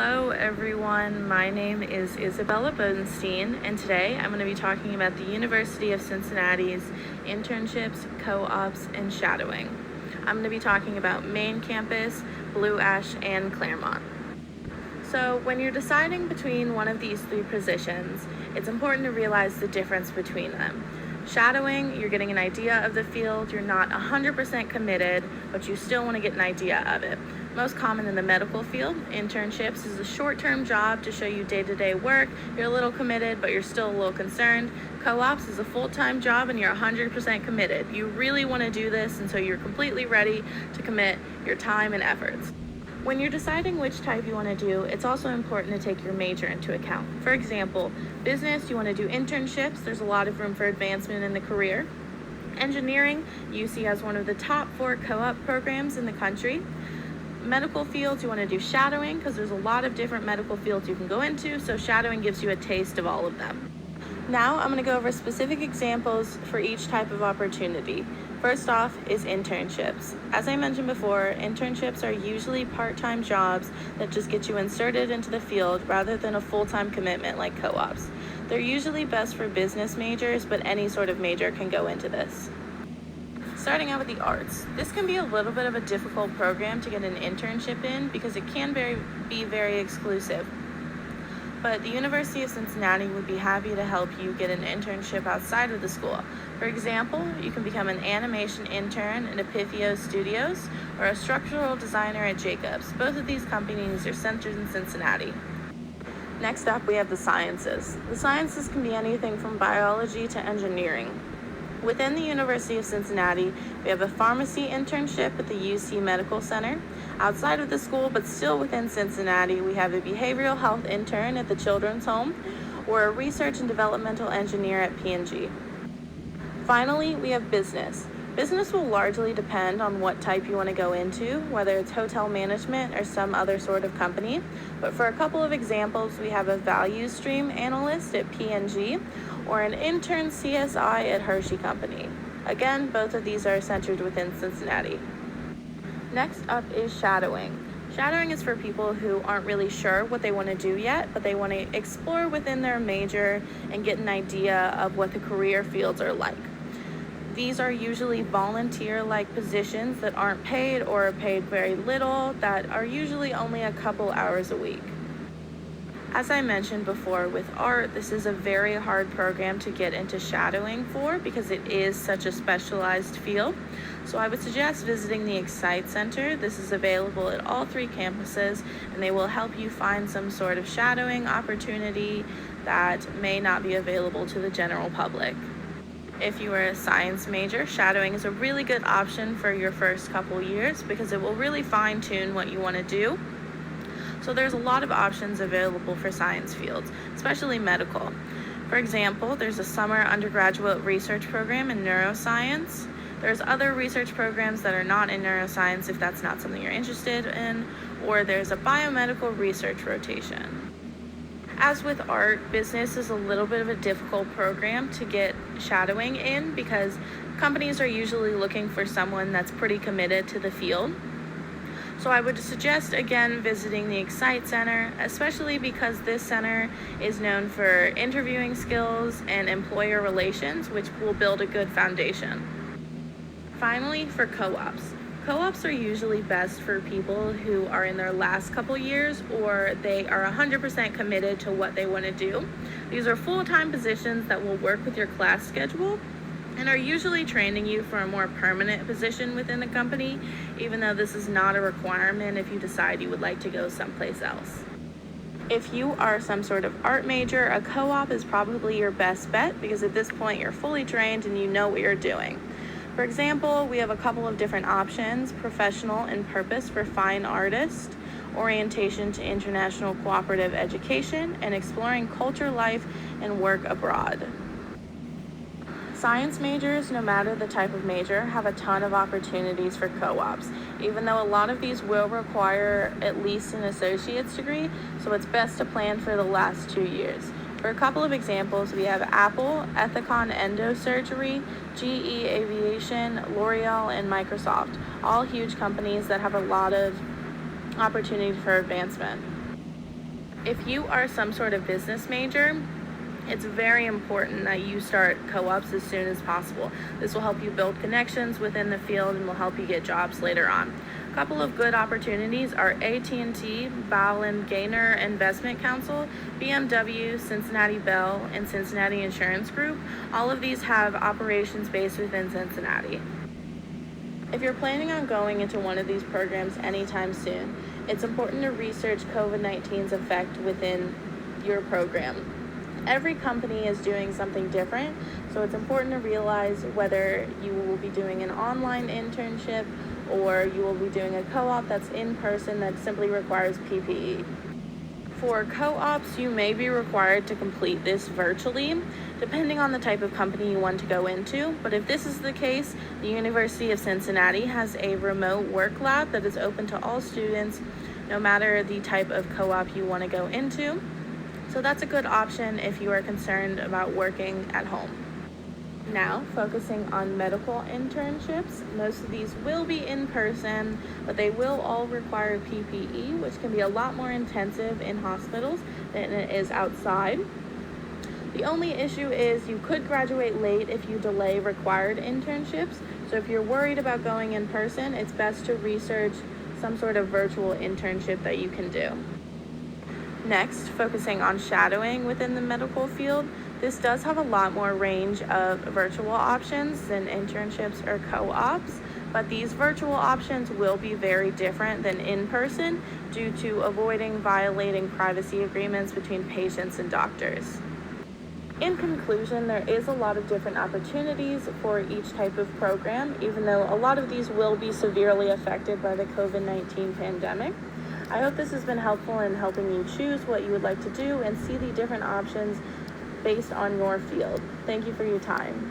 Hello everyone, my name is Isabella Bodenstein, and today I'm going to be talking about the University of Cincinnati's internships, co-ops, and shadowing. I'm going to be talking about main campus, Blue Ash, and Claremont. So when you're deciding between one of these three positions, it's important to realize the difference between them. Shadowing, you're getting an idea of the field, you're not 100% committed, but you still want to get an idea of it. Most common in the medical field, internships is a short-term job to show you day-to-day work. You're a little committed, but you're still a little concerned. Co-ops is a full-time job and you're 100% committed. You really want to do this, and so you're completely ready to commit your time and efforts. When you're deciding which type you want to do, it's also important to take your major into account. For example, business, you want to do internships. There's a lot of room for advancement in the career. Engineering, UC has one of the top 4 co-op programs in the country. Medical fields, you want to do shadowing because there's a lot of different medical fields you can go into, so shadowing gives you a taste of all of them. Now I'm going to go over specific examples for each type of opportunity. First off is internships. As I mentioned before, internships are usually part-time jobs that just get you inserted into the field rather than a full-time commitment like co-ops. They're usually best for business majors, but any sort of major can go into this. Starting out with the arts, this can be a little bit of a difficult program to get an internship in because it can be very exclusive. But the University of Cincinnati would be happy to help you get an internship outside of the school. For example, you can become an animation intern at Epithio Studios or a structural designer at Jacobs. Both of these companies are centered in Cincinnati. Next up, we have the sciences. The sciences can be anything from biology to engineering. Within the University of Cincinnati, we have a pharmacy internship at the UC Medical Center. Outside of the school, but still within Cincinnati, we have a behavioral health intern at the Children's Home or a research and developmental engineer at P&G. Finally, we have business. Business will largely depend on what type you want to go into, whether it's hotel management or some other sort of company. But for a couple of examples, we have a value stream analyst at P&G or an intern CSI at Hershey Company. Again, both of these are centered within Cincinnati. Next up is shadowing. Shadowing is for people who aren't really sure what they want to do yet, but they want to explore within their major and get an idea of what the career fields are like. These are usually volunteer-like positions that aren't paid or are paid very little, that are usually only a couple hours a week. As I mentioned before, with art, this is a very hard program to get into shadowing for because it is such a specialized field. So I would suggest visiting the Excite Center. This is available at all 3 campuses, and they will help you find some sort of shadowing opportunity that may not be available to the general public. If you are a science major, shadowing is a really good option for your first couple years because it will really fine-tune what you want to do. So there's a lot of options available for science fields, especially medical. For example, there's a summer undergraduate research program in neuroscience. There's other research programs that are not in neuroscience if that's not something you're interested in, or there's a biomedical research rotation. As with art, business is a little bit of a difficult program to get shadowing in because companies are usually looking for someone that's pretty committed to the field. So I would suggest, again, visiting the Excite Center, especially because this center is known for interviewing skills and employer relations, which will build a good foundation. Finally, for co-ops. Co-ops are usually best for people who are in their last couple years or they are 100% committed to what they want to do. These are full-time positions that will work with your class schedule and are usually training you for a more permanent position within the company, even though this is not a requirement if you decide you would like to go someplace else. If you are some sort of art major, a co-op is probably your best bet because at this point you're fully trained and you know what you're doing. For example, we have a couple of different options: professional and purpose for fine artists, orientation to international cooperative education, and exploring culture, life, and work abroad. Science majors, no matter the type of major, have a ton of opportunities for co-ops, even though a lot of these will require at least an associate's degree, so it's best to plan for the last 2 years. For a couple of examples, we have Apple, Ethicon Endosurgery, GE Aviation, L'Oreal, and Microsoft, all huge companies that have a lot of opportunity for advancement. If you are some sort of business major, it's very important that you start co-ops as soon as possible. This will help you build connections within the field and will help you get jobs later on. A couple of good opportunities are AT&T, Bowlin Gaynor Investment Council, BMW, Cincinnati Bell, and Cincinnati Insurance Group. All of these have operations based within Cincinnati. If you're planning on going into one of these programs anytime soon, it's important to research COVID-19's effect within your program. Every company is doing something different, so it's important to realize whether you will be doing an online internship or you will be doing a co-op that's in person that simply requires PPE. For co-ops, you may be required to complete this virtually, depending on the type of company you want to go into. But if this is the case, the University of Cincinnati has a remote work lab that is open to all students, no matter the type of co-op you want to go into. So that's a good option if you are concerned about working at home. Now, focusing on medical internships, most of these will be in person, but they will all require PPE, which can be a lot more intensive in hospitals than it is outside. The only issue is you could graduate late if you delay required internships. So if you're worried about going in person, it's best to research some sort of virtual internship that you can do. Next, focusing on shadowing within the medical field, this does have a lot more range of virtual options than internships or co-ops, but these virtual options will be very different than in person due to avoiding violating privacy agreements between patients and doctors. In conclusion, there is a lot of different opportunities for each type of program, even though a lot of these will be severely affected by the COVID-19 pandemic. I hope this has been helpful in helping you choose what you would like to do and see the different options based on your field. Thank you for your time.